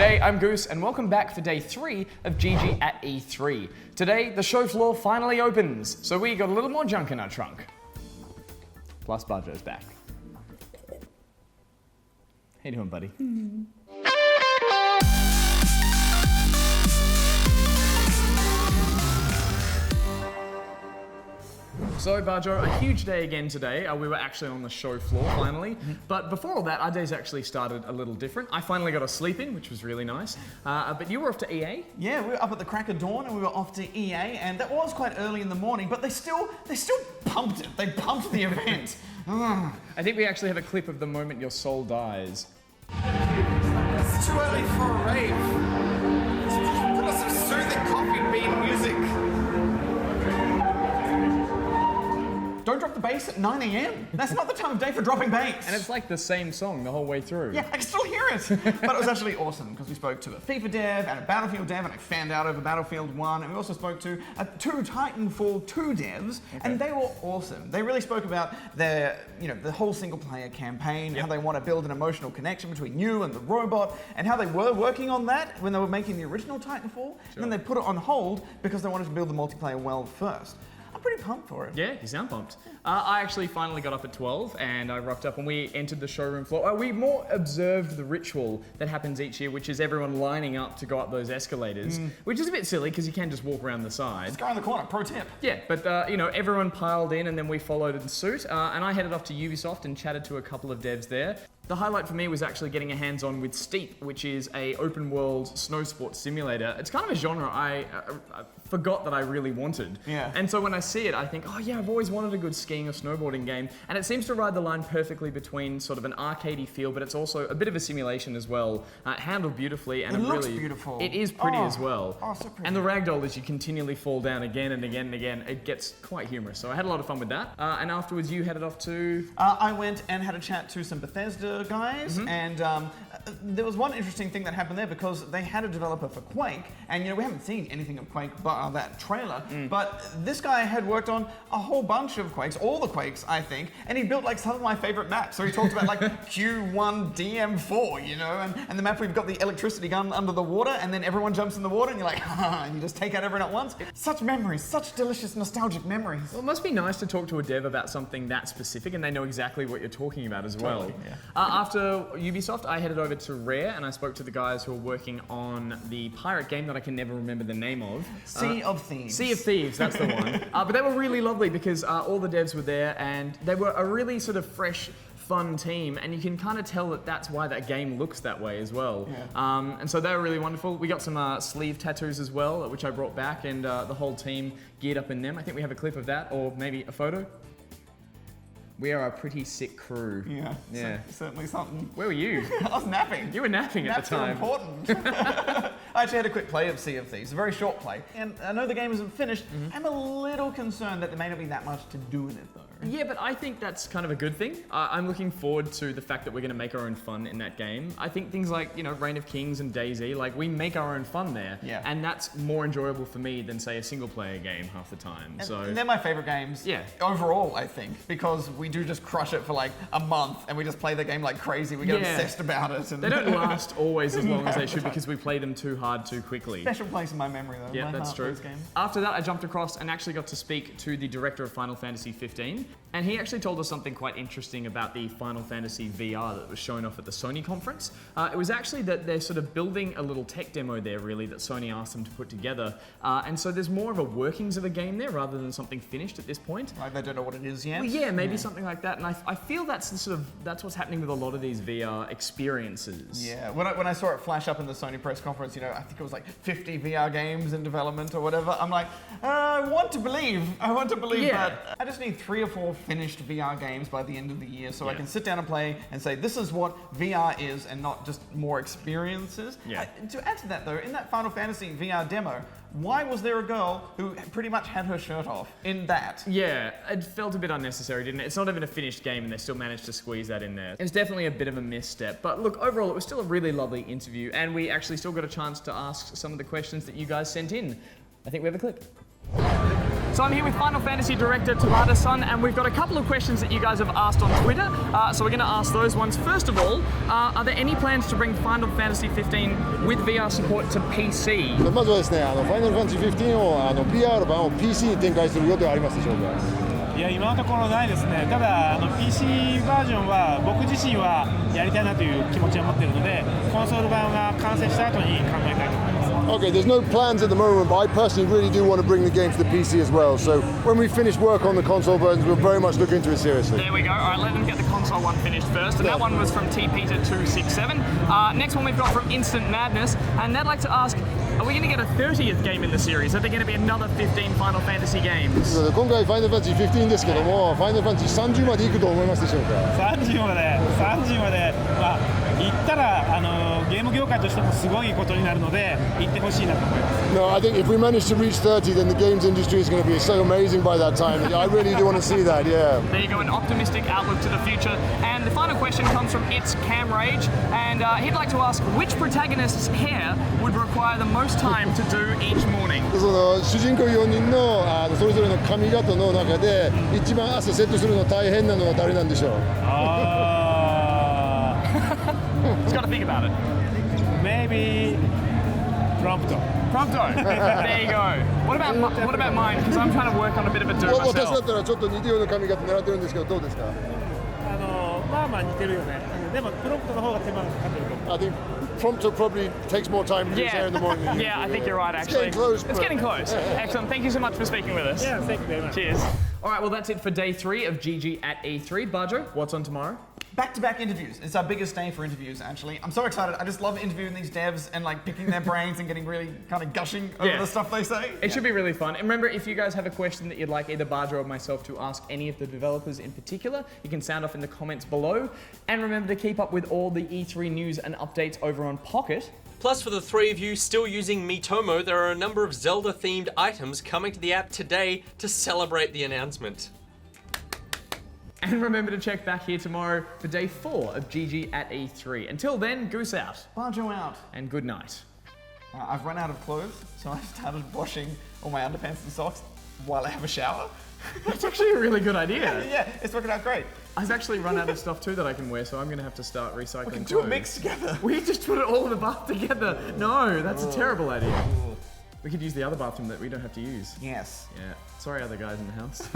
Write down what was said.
Hey, I'm Goose, and welcome back for day 3 of GG at E3. Today, the show floor finally opens, so we got a little more junk in our trunk. Plus, Bajo's back. How you doing, buddy? So, Bajo, a huge day again today. We were actually on the show floor, finally. But before all that, our days actually started a little different. I finally got a sleep in, which was really nice. But you were off to EA? Yeah, we were up at the crack of dawn and we were off to EA, and that was quite early in the morning, but they still pumped it. They pumped the event. I think we actually have a clip of the moment your soul dies. It's too early for a rave. Put on some soothing coffee bean music. Don't drop the bass at 9 a.m. That's not the time of day for dropping bass. And it's like the same song the whole way through. Yeah, I can still hear it. But it was actually awesome because we spoke to a FIFA dev and a Battlefield dev, and I fanned out over Battlefield 1, and we also spoke to 2 Titanfall 2 devs, and they were awesome. They really spoke about their, the whole single player campaign, how they want to build an emotional connection between you and the robot, and how they were working on that when they were making the original Titanfall, and then they put it on hold because they wanted to build the multiplayer well first. I'm pretty pumped for it. Yeah, you sound pumped. I actually finally got up at 12 and I rocked up and we entered the showroom floor. We more observed the ritual that happens each year, which is everyone lining up to go up those escalators, which is a bit silly because you can just walk around the side. Just go around the corner, pro tip. Yeah, but everyone piled in and then we followed in suit. And I headed off to Ubisoft and chatted to a couple of devs there. The highlight for me was actually getting a hands-on with Steep, which is a open-world snow sports simulator. It's kind of a genre I forgot that I really wanted. Yeah. And so when I see it, I think, oh yeah, I've always wanted a good skiing or snowboarding game. And it seems to ride the line perfectly between sort of an arcadey feel, but it's also a bit of a simulation as well. Handled beautifully. And it looks beautiful. It is pretty as well. Oh, so pretty. And the ragdoll, as you continually fall down again and again and again, it gets quite humorous. So I had a lot of fun with that. And afterwards, you headed off to... I went and had a chat to some Bethesda guys, and there was one interesting thing that happened there because they had a developer for Quake, and we haven't seen anything of Quake but that trailer, but this guy had worked on a whole bunch of Quakes, all the Quakes, I think, and he built like some of my favorite maps. So he talked about like Q1 DM4, and the map where you've got the electricity gun under the water, and then everyone jumps in the water, and you're like, and you just take out everyone at once. Such memories, such delicious, nostalgic memories. Well, it must be nice to talk to a dev about something that specific, and they know exactly what you're talking about as well. Totally, yeah. After Ubisoft, I headed over to Rare, and I spoke to the guys who are working on the pirate game that I can never remember the name of. Sea of Thieves. Sea of Thieves, that's the one. But they were really lovely because all the devs were there, and they were a really sort of fresh, fun team, and you can kind of tell that that's why that game looks that way as well. Yeah. And so they were really wonderful. We got some sleeve tattoos as well, which I brought back, and the whole team geared up in them. I think we have a clip of that, or maybe a photo. We are a pretty sick crew. Yeah. Certainly something. Where were you? I was napping. You were napping at the time. Naps are important. I actually had a quick play of Sea of Thieves, a very short play. And I know the game isn't finished. I'm a little concerned that there may not be that much to do in it though. Yeah, but I think that's kind of a good thing. I'm looking forward to the fact that we're going to make our own fun in that game. I think things like, Reign of Kings and DayZ, like we make our own fun there. Yeah. And that's more enjoyable for me than, say, a single player game half the time. And they're my favorite games overall, I think, because we do just crush it for like a month and we just play the game like crazy. We get obsessed about it. And they don't last always as long as they should because we play them too hard too quickly. Special place in my memory though. Yeah, that's true. After that, I jumped across and actually got to speak to the director of Final Fantasy 15. And he actually told us something quite interesting about the Final Fantasy VR that was shown off at the Sony conference. It was actually that they're sort of building a little tech demo there, really, that Sony asked them to put together. And so there's more of a workings of a game there rather than something finished at this point. Like they don't know what it is yet? Well, yeah, maybe something like that. And I feel that's what's happening with a lot of these VR experiences. Yeah, when I saw it flash up in the Sony press conference, I think it was like 50 VR games in development or whatever. I'm like, I want to believe, but I just need 3 or 4 finished VR games by the end of the year so I can sit down and play and say this is what VR is and not just more experiences. To add to that though, in that Final Fantasy VR demo, why was there a girl who pretty much had her shirt off in that? Yeah, it felt a bit unnecessary, didn't it? It's not even a finished game and they still managed to squeeze that in there. It was definitely a bit of a misstep. But look, overall, it was still a really lovely interview and we actually still got a chance to ask some of the questions that you guys sent in. I think we have a clip. So I'm here with Final Fantasy director Tabata-san, and we've got a couple of questions that you guys have asked on Twitter. So we're going to ask those ones. First of all, are there any plans to bring Final Fantasy 15 with VR support to PC? まずはですね、ファイナルファンタジー15をVR 版を PC に展開する予定はありますでしょうか。いや今のところないですね。ただPC バージョンは僕自身はやりたいなという気持ちを持っているので、コンソール版が完成した後に考えたいと思います。Okay, there's no plans at the moment, but I personally really do want to bring the game to the PC as well. So when we finish work on the console versions, we'll very much look into it seriously. There we go. All right, let them get the console one finished first. And that one was from TPeter267. Next one we've got from Instant Madness, and they'd like to ask, are we going to get a 30th game in the series? Are there going to be another 15 Final Fantasy games? 今回ファイナルファンタジー15ですけども、ファイナルファンタジー30まで行くと思いますでしょうか。30まで、まあ行ったらゲーム業界としてもすごいことになるので行ってほしいなと思います。No, I think if we manage to reach 30, then the games industry is going to be so amazing by that time. I really do want to see that, yeah. There you go, an optimistic outlook to the future. And the final question comes from It's Cam Rage, and he'd like to ask which protagonist's hair would require the most time to do each morning? その主人公4人のそれぞれの髪型の中で一番朝セットするの大変なのは誰なんでしょう。He's got to think about it. Maybe Prompto. There you go. What about mine? Because I'm trying to work on a bit of a do 私だっ myself. たらちょっと似たような髪型狙ってるんですけどどうですか。まあ似てるよね。でもプロンプトの方が手間がかかってると思う。I think Prompto probably takes more time to do his hair in the morning. Yeah, I think you're right, actually. It's getting close. It's getting close. Excellent. Thank you so much for speaking with us. Yeah, thank you very much. Cheers. All right, well, that's it for day 3 of GG at E3. Bajo, what's on tomorrow? Back-to-back interviews. It's our biggest day for interviews, actually. I'm so excited. I just love interviewing these devs and like picking their brains and getting really kind of gushing over Yeah. the stuff they say. It should be really fun. And remember, if you guys have a question that you'd like either Bajo or myself to ask any of the developers in particular, you can sound off in the comments below. And remember to keep up with all the E3 news and updates over on Pocket. Plus, for the three of you still using Miitomo, there are a number of Zelda-themed items coming to the app today to celebrate the announcement. And remember to check back here tomorrow for day 4 of GG at E3. Until then, Goose out. Bajo out. And good night. I've run out of clothes, so I've started washing all my underpants and socks while I have a shower. That's actually a really good idea. Yeah, it's working out great. I've actually run out of stuff too that I can wear, so I'm going to have to start recycling We can clothes. do a mix together. We just put it all in the bath together. No, that's a terrible idea. We could use the other bathroom that we don't have to use. Yes. Yeah. Sorry, other guys in the house.